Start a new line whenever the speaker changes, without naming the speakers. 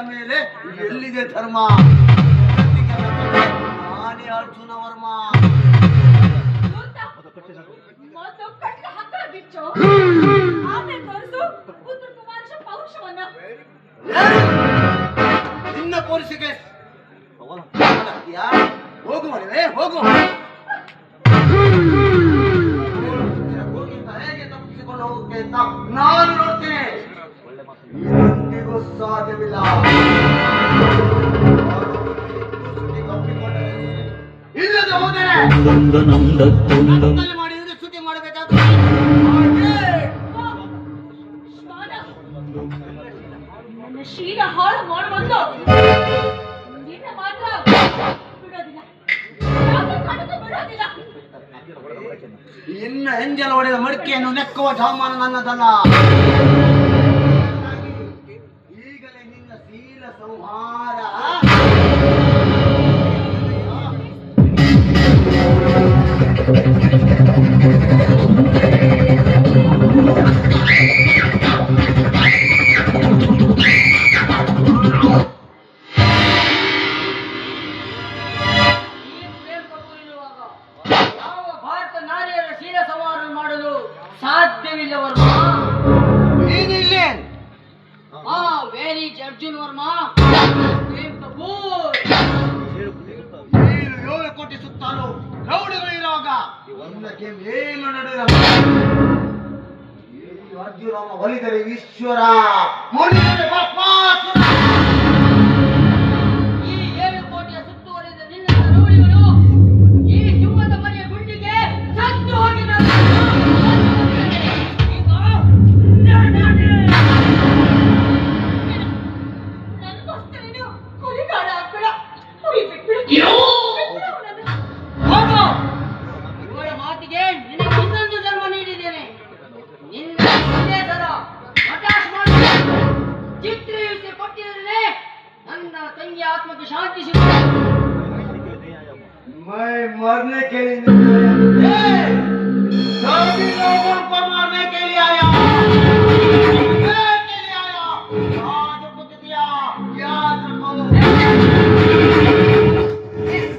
ಮೇಲೆ ಎಲ್ಲಿದೆ ಧರ್ಮ? ನಾನೇ ಅರ್ಜುನ ವರ್ಮ. ನಿನ್ನ ಪೌರುಷಕ್ಕೆ ಹೋಗು ಮನೆ ಹೋಗು. ಹೇಗೆ ತಪ್ಪಿಸಿಕೊಂಡು ಹೋಗುತ್ತೆ ಅಂತ ನಾನು ನೋಡ್ತೇನೆ. ಸಾಧ್ಯವಿಲ್ಲ. ಇಲ್ಲದ ಹೋದರೆ ಮಾಡಿದ್ರೆ ಸ್ತುತಿ ಮಾಡಬೇಕಾದ್ರೆ
ನನ್ನ ಶೀಲ ಹಾಳು ಮಾಡುವಂತ ನಿನ್ನ ಮಾತ್ರ ಬಿಡೋದಿಲ್ಲ.
ಇನ್ನ ಹೆಂಜಲ ಹೊಡೆದ ಮಡಿಕೆಯನ್ನು ನೆಕ್ಕುವ ಜವಾಮಾನ ನನ್ನದಲ್ಲ. ಸಂಹಾರ
ಯಾವ ಭಾರತ ನಾರಿಯರ ಶೀಲ ಸಂಹಾರ ಮಾಡಲು ಸಾಧ್ಯವಿಲ್ಲವರ್ಮ. ವೆರಿ ಅರ್ಜುನ್ ವರ್ಮ.
ಏಳು ಕೋಟಿ ಸುತ್ತಾಲು ರೌಡಿಗಳಿರುವಾಗ ಏನು ನಡೆದ ಅರ್ಜುನ ಒಲಿದರೆ ಈಶ್ವರ
ಈ 7 ಕೋಟಿಯ ಸುತ್ತುವರಿದ ನಿನ್ನ ರೌಡಿಗಳು ಈ ಸಿಂಹದ ಮನೆಯ ಗುಂಡಿಗೆ ಸತ್ತು ಹೋಗಿದ್ದಾರೆ. ಇವಳ ಮಾತಿಗೆ ನಿನಗೆ ಇನ್ನೊಂದು ಜನ್ಮ ನೀಡಿದ್ದೇನೆ. ನಿನ್ನ ಸಂದೇಶದ ಹಠಾಶ್ ಮಾಡಿ ಚಿತ್ರಹಿಂಸೆ ಕೊಟ್ಟಿದ್ದರೆ ನನ್ನ ತಂಗಿ ಆತ್ಮಕ್ಕೆ ಶಾಂತಿ ಸಿಗುತ್ತದೆ.
ಮರ್ನೆ ಕೇಳಿ